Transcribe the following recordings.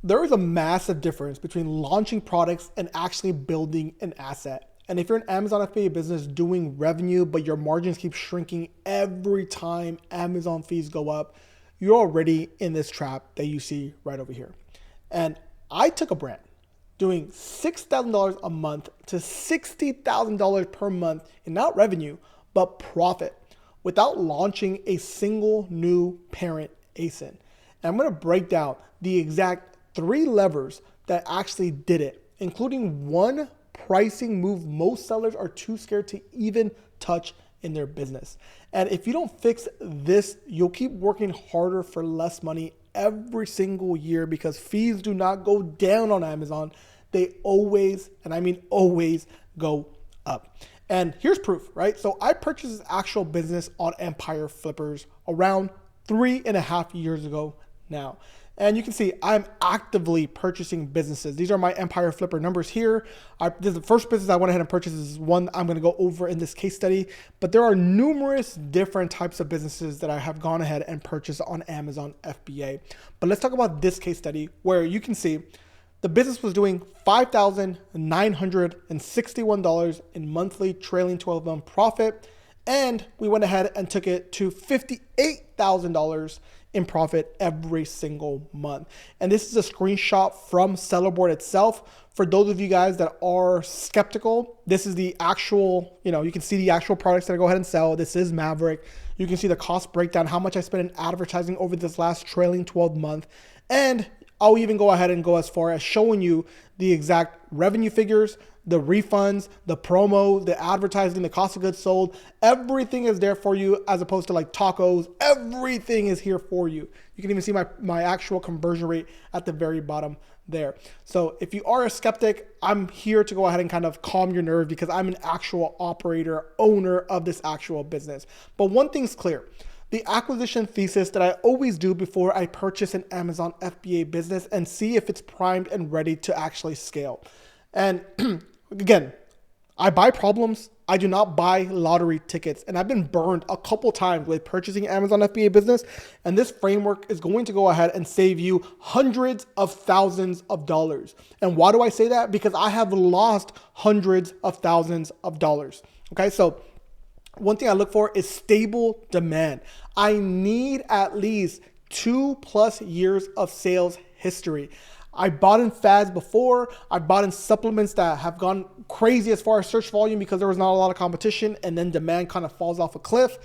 There is a massive difference between launching products and actually building an asset. And if you're an Amazon FBA business doing revenue, but your margins keep shrinking every time Amazon fees go up, you're already in this trap that you see right over here. And I took a brand doing $6,000 a month to $60,000 per month in not revenue, but profit without launching a single new parent ASIN. And I'm going to break down the exact 3 levers that actually did it, including one pricing move most sellers are too scared to even touch in their business. And if you don't fix this, you'll keep working harder for less money every single year because fees do not go down on Amazon. They always, and I mean always, go up. And here's proof, right? So I purchased this actual business on Empire Flippers around 3.5 years ago now. And you can see I'm actively purchasing businesses. These are my Empire Flipper numbers here. This is the first business I went ahead and purchased. This is one I'm going to go over in this case study. But there are numerous different types of businesses that I have gone ahead and purchased on Amazon FBA. But let's talk about this case study where you can see the business was doing $5,961 in monthly trailing 12-month profit. And we went ahead and took it to $58,000 in profit every single month. And this is a screenshot from Sellerboard itself. For those of you guys that are skeptical, this is the actual, you can see the actual products that I go ahead and sell. This is Maverick. You can see the cost breakdown, how much I spent in advertising over this last trailing 12 month. And I'll even go ahead and go as far as showing you the exact revenue figures, the refunds, the promo, the advertising, the cost of goods sold. Everything is there for you as opposed to like tacos. Everything is here for you. You can even see my actual conversion rate at the very bottom there. So if you are a skeptic, I'm here to go ahead and kind of calm your nerves because I'm an actual operator, owner of this actual business. But one thing's clear. The acquisition thesis that I always do before I purchase an Amazon FBA business and see if it's primed and ready to actually scale. And again, I buy problems. I do not buy lottery tickets. And I've been burned a couple times with purchasing Amazon FBA business. And this framework is going to go ahead and save you hundreds of thousands of dollars. And why do I say that? Because I have lost hundreds of thousands of dollars. Okay, so one thing I look for is stable demand. I need at least 2+ years of sales history. I bought in fads before. I bought in supplements that have gone crazy as far as search volume because there was not a lot of competition and then demand kind of falls off a cliff.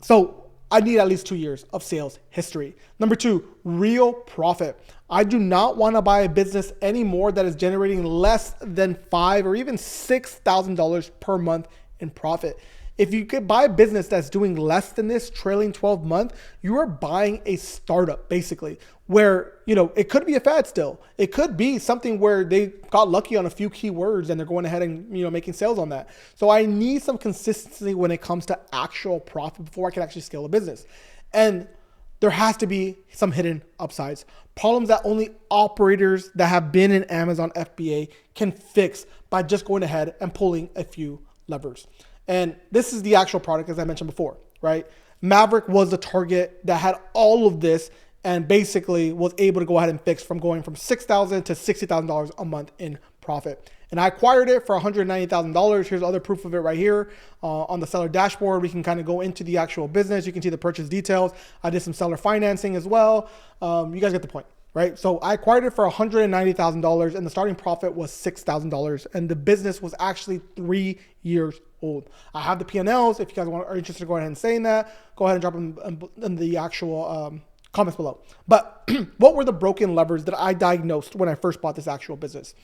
So I need at least 2 years of sales history. Number 2, real profit. I do not want to buy a business anymore that is generating less than $5,000 or even $6,000 per month in profit. If you could buy a business that's doing less than this trailing 12 month, you are buying a startup basically where, it could be a fad still. It could be something where they got lucky on a few keywords and they're going ahead and, making sales on that. So I need some consistency when it comes to actual profit before I can actually scale a business. And there has to be some hidden upsides, problems that only operators that have been in Amazon FBA can fix by just going ahead and pulling a few levers. And this is the actual product, as I mentioned before, right? Maverick was the target that had all of this and basically was able to go ahead and fix from going from $6,000 to $60,000 a month in profit. And I acquired it for $190,000. Here's other proof of it right here on the seller dashboard. We can kind of go into the actual business. You can see the purchase details. I did some seller financing as well. You guys get the point. Right? So I acquired it for $190,000 and the starting profit was $6,000 and the business was actually 3 years old. I have the P&Ls. If you guys are interested in going ahead and saying that, go ahead and drop them in the actual comments below. But what were the broken levers that I diagnosed when I first bought this actual business?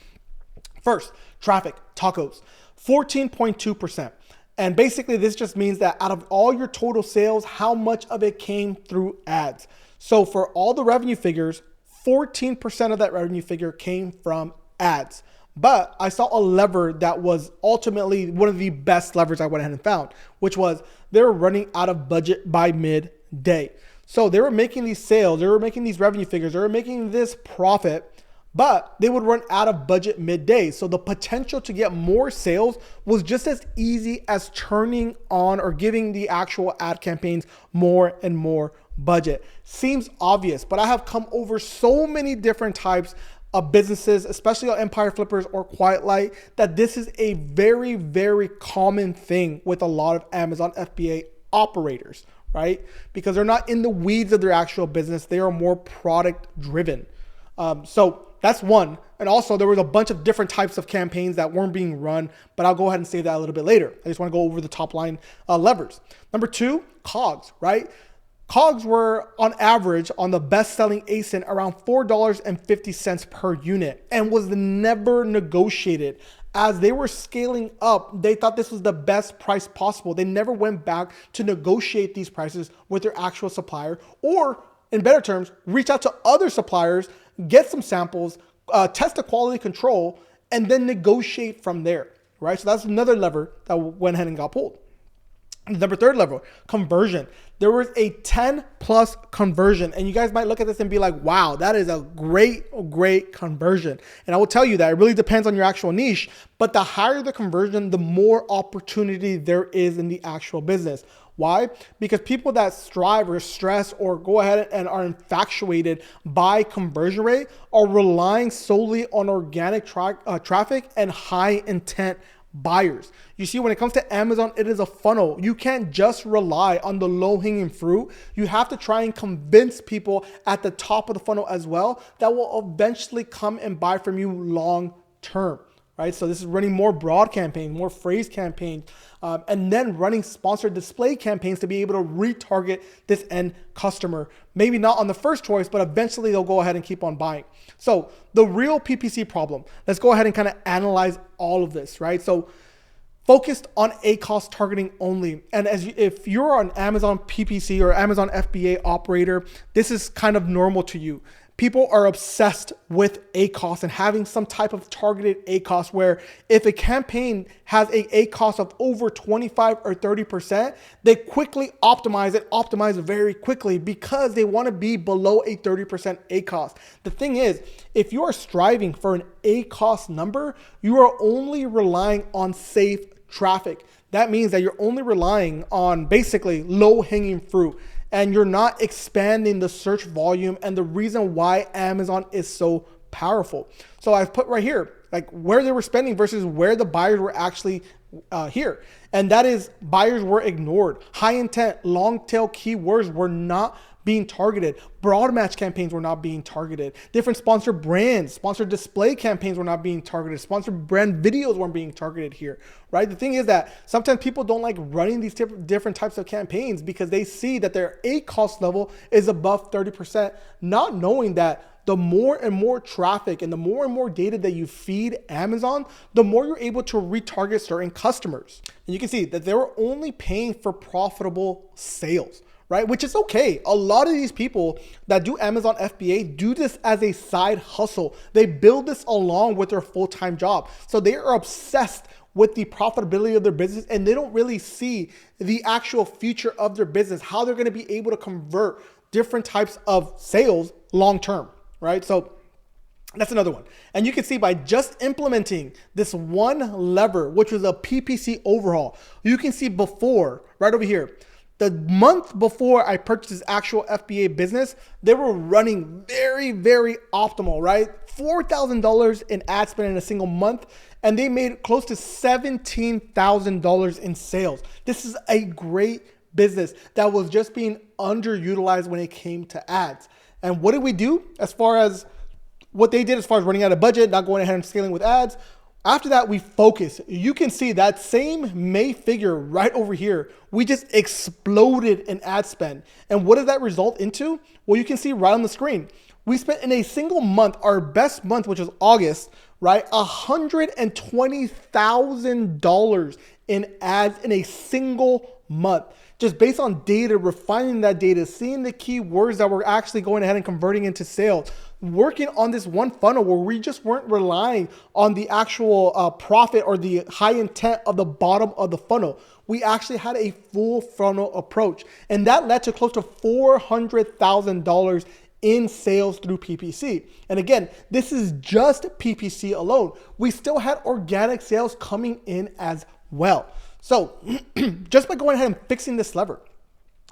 First, traffic, tacos, 14.2%. And basically this just means that out of all your total sales, how much of it came through ads? So for all the revenue figures, 14% of that revenue figure came from ads. But I saw a lever that was ultimately one of the best levers I went ahead and found, which was they were running out of budget by midday. So they were making these sales, they were making these revenue figures, they were making this profit, but they would run out of budget midday. So the potential to get more sales was just as easy as turning on or giving the actual ad campaigns more and more budget. Seems obvious, but I have come over so many different types of businesses, especially on Empire Flippers or Quiet Light, that this is a very, very common thing with a lot of Amazon FBA operators, right? Because they're not in the weeds of their actual business. They are more product driven. So that's one. And also there was a bunch of different types of campaigns that weren't being run, but I'll go ahead and say that a little bit later. I just want to go over the top line levers. Number two, COGS, right? COGS were on average on the best-selling ASIN around $4.50 per unit and was never negotiated. As they were scaling up, they thought this was the best price possible. They never went back to negotiate these prices with their actual supplier, or in better terms, reach out to other suppliers, get some samples, test the quality control, and then negotiate from there, right? So that's another lever that went ahead and got pulled. Number third level, conversion. There was a 10 plus conversion, and you guys might look at this and be like, wow, that is a great conversion. And I will tell you that it really depends on your actual niche, but the higher the conversion, the more opportunity there is in the actual business. Why? Because people that strive or stress or go ahead and are infatuated by conversion rate are relying solely on organic traffic and high intent buyers. You see, when it comes to Amazon, it is a funnel. You can't just rely on the low-hanging fruit. You have to try and convince people at the top of the funnel as well that will eventually come and buy from you long term, right? So this is running more broad campaigns, more phrase campaigns, and then running sponsored display campaigns to be able to retarget this end customer. Maybe not on the first choice, but eventually they'll go ahead and keep on buying. So the real PPC problem, let's go ahead and kind of analyze all of this, right? So focused on ACoS targeting only. And if you're an Amazon PPC or Amazon FBA operator, this is kind of normal to you. People are obsessed with ACoS and having some type of targeted ACoS where if a campaign has a ACoS of over 25 or 30%, they quickly optimize very quickly because they want to be below a 30% ACoS. The thing is, if you are striving for an ACoS number, you are only relying on safe traffic. That means that you're only relying on basically low-hanging fruit, and you're not expanding the search volume and the reason why Amazon is so powerful. So I've put right here, like where they were spending versus where the buyers were actually here. And that is buyers were ignored. High intent, long tail keywords were not being targeted. Broad match campaigns were not being targeted. Different sponsored brands, sponsored display campaigns were not being targeted. Sponsored brand videos weren't being targeted here, right? The thing is that sometimes people don't like running these different types of campaigns because they see that their ACoS level is above 30%, not knowing that the more and more traffic and the more data that you feed Amazon, the more you're able to retarget certain customers. And you can see that they were only paying for profitable sales, right? Which is okay. A lot of these people that do Amazon FBA do this as a side hustle. They build this along with their full-time job. So they are obsessed with the profitability of their business, and they don't really see the actual future of their business, how they're going to be able to convert different types of sales long-term, right? So that's another one. And you can see by just implementing this one lever, which was a PPC overhaul, you can see before, right over here, the month before I purchased this actual FBA business, they were running very, very optimal, right? $4,000 in ad spend in a single month, and they made close to $17,000 in sales. This is a great business that was just being underutilized when it came to ads. And what did we do as far as what they did as far as running out of budget, not going ahead and scaling with ads? After that, we focus. You can see that same May figure right over here. We just exploded in ad spend. And what does that result into? Well, you can see right on the screen. We spent in a single month, our best month, which was August, right? $120,000 in ads in a single month. Just based on data, refining that data, seeing the keywords that we're actually going ahead and converting into sales, working on this one funnel where we just weren't relying on the actual profit or the high intent of the bottom of the funnel. We actually had a full funnel approach, and that led to close to $400,000 in sales through PPC. And again, this is just PPC alone. We still had organic sales coming in as well. So just by going ahead and fixing this lever,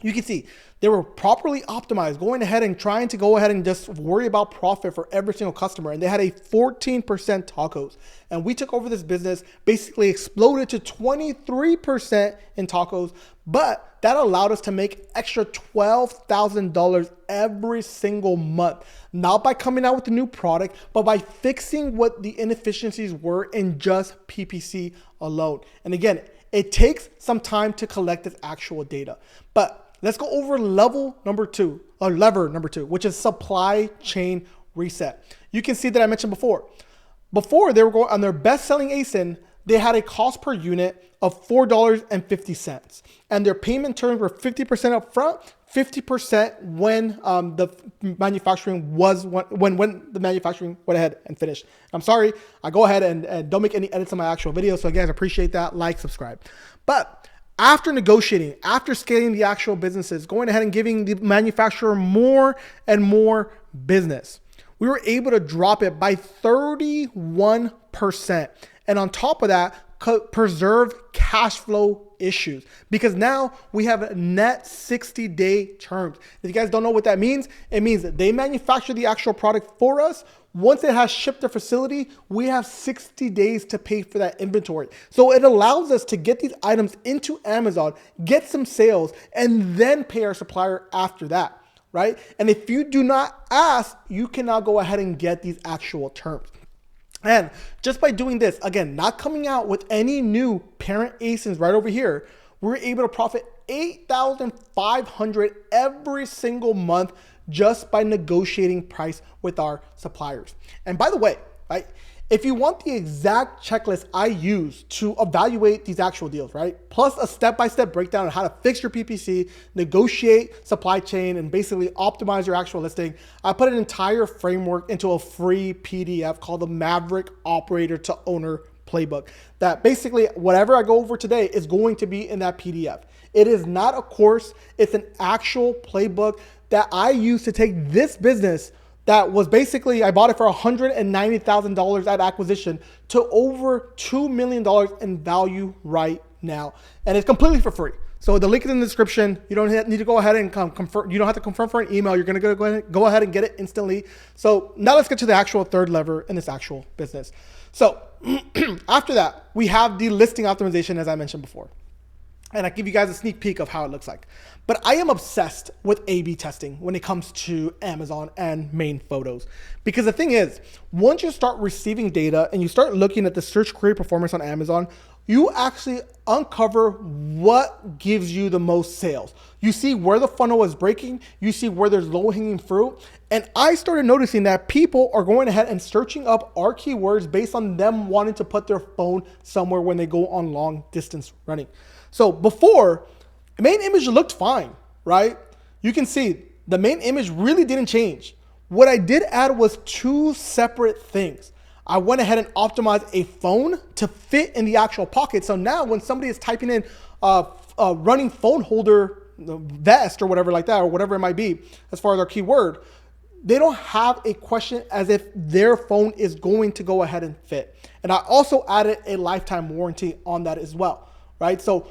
you can see they were properly optimized, going ahead and trying to go ahead and just worry about profit for every single customer. And they had a 14% tacos. And we took over this business, basically exploded to 23% in tacos. But that allowed us to make extra $12,000 every single month. Not by coming out with a new product, but by fixing what the inefficiencies were in just PPC alone. And again, it takes some time to collect this actual data. But let's go over lever number two, which is supply chain reset. You can see that I mentioned before they were going on their best-selling ASIN, they had a cost per unit of $4.50, and their payment terms were 50% upfront, 50% when the manufacturing when the manufacturing went ahead and finished. I'm sorry, I go ahead and don't make any edits on my actual video. So guys, I appreciate that. Like, subscribe. But after negotiating, after scaling the actual businesses, going ahead and giving the manufacturer more and more business, we were able to drop it by 31%. And on top of that, preserve cash flow issues, because now we have net 60-day terms. If you guys don't know what that means, it means that they manufacture the actual product for us. Once it has shipped their facility, we have 60 days to pay for that inventory. So it allows us to get these items into Amazon, get some sales, and then pay our supplier after that, right? And if you do not ask, you can now go ahead and get these actual terms. And just by doing this, again, not coming out with any new parent ASINs right over here, we're able to profit $8,500 every single month just by negotiating price with our suppliers. And by the way, right, if you want the exact checklist I use to evaluate these actual deals, right, plus a step-by-step breakdown on how to fix your PPC, negotiate supply chain, and basically optimize your actual listing, I put an entire framework into a free PDF called the Maverick Operator to Owner Playbook. That basically whatever I go over today is going to be in that PDF. It is not a course, it's an actual playbook that I use to take this business that was basically, I bought it for $190,000 at acquisition to over $2 million in value right now. And it's completely for free. So the link is in the description. You don't need to go ahead and confirm. You don't have to confirm for an email. You're going to go ahead and get it instantly. So now let's get to the actual third lever in this actual business. So after that, we have the listing optimization, as I mentioned before. And I give you guys a sneak peek of how it looks like. But I am obsessed with A/B testing when it comes to Amazon and main photos. Because the thing is, once you start receiving data and you start looking at the search query performance on Amazon, you actually uncover what gives you the most sales. You see where the funnel is breaking, you see where there's low-hanging fruit. And I started noticing that people are going ahead and searching up our keywords based on them wanting to put their phone somewhere when they go on long distance running. So before, the main image looked fine, right? You can see the main image really didn't change. What I did add was two separate things. I went ahead and optimized a phone to fit in the actual pocket. So now when somebody is typing in a running phone holder vest or whatever like that, or whatever it might be, as far as our keyword, they don't have a question as if their phone is going to go ahead and fit. And I also added a lifetime warranty on that as well, right? So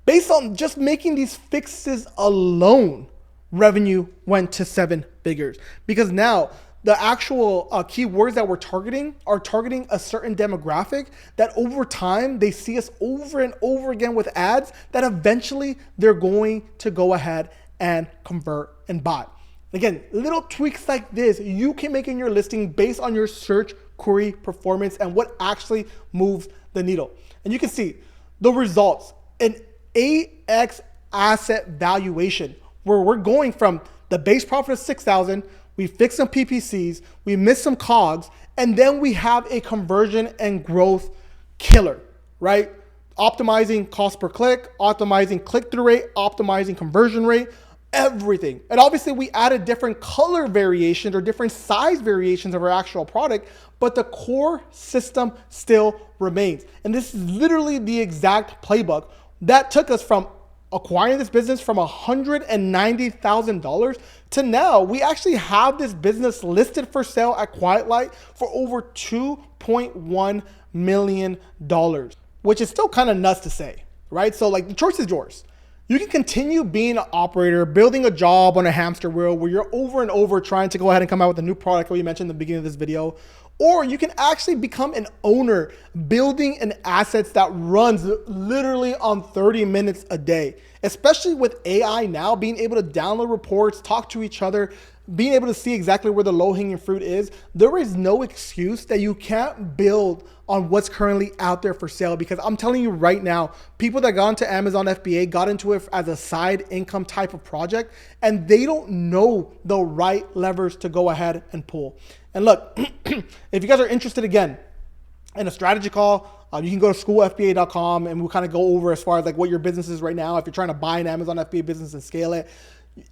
based on just making these fixes alone, revenue went to 7 figures, because now the actual keywords that we're targeting are targeting a certain demographic that over time, they see us over and over again with ads that eventually they're going to go ahead and convert and buy. Again, little tweaks like this, you can make in your listing based on your search query performance and what actually moves the needle. And you can see the results. An 8x asset valuation, where we're going from the base profit of 6,000, we fixed some PPCs, we missed some COGS, and then we have a conversion and growth killer, right? Optimizing cost per click, optimizing click-through rate, optimizing conversion rate, everything. And obviously we added different color variations or different size variations of our actual product, but the core system still remains. And this is literally the exact playbook that took us from acquiring this business from $190,000 to now we actually have this business listed for sale at Quiet Light for over $2.1 million, which is still kind of nuts to say, right? So like the choice is yours. You can continue being an operator, building a job on a hamster wheel where you're over and over trying to go ahead and come out with a new product that we mentioned in the beginning of this video. Or you can actually become an owner, building an assets that runs literally on 30 minutes a day. Especially with AI now, being able to download reports, talk to each other, being able to see exactly where the low-hanging fruit is, there is no excuse that you can't build on what's currently out there for sale. Because I'm telling you right now, people that got into Amazon FBA got into it as a side income type of project, and they don't know the right levers to go ahead and pull. And look, if you guys are interested again in a strategy call, you can go to schoolfba.com and we'll kind of go over as far as like what your business is right now. If you're trying to buy an Amazon FBA business and scale it,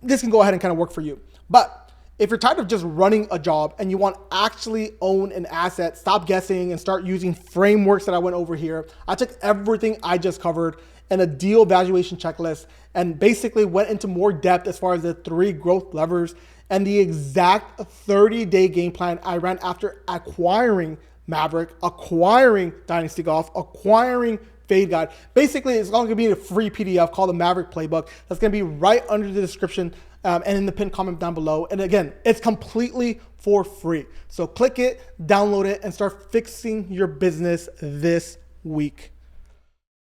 this can go ahead and kind of work for you. But if you're tired of just running a job and you want to actually own an asset, stop guessing and start using frameworks that I went over here. I took everything I just covered and a deal valuation checklist and basically went into more depth as far as the 3 growth levers and the exact 30-day game plan I ran after acquiring Maverick, acquiring Dynasty Golf, acquiring Fade Guide. Basically, it's going to be a free PDF called the Maverick Playbook. That's going to be right under the description and in the pinned comment down below. And again, it's completely for free. So click it, download it, and start fixing your business this week.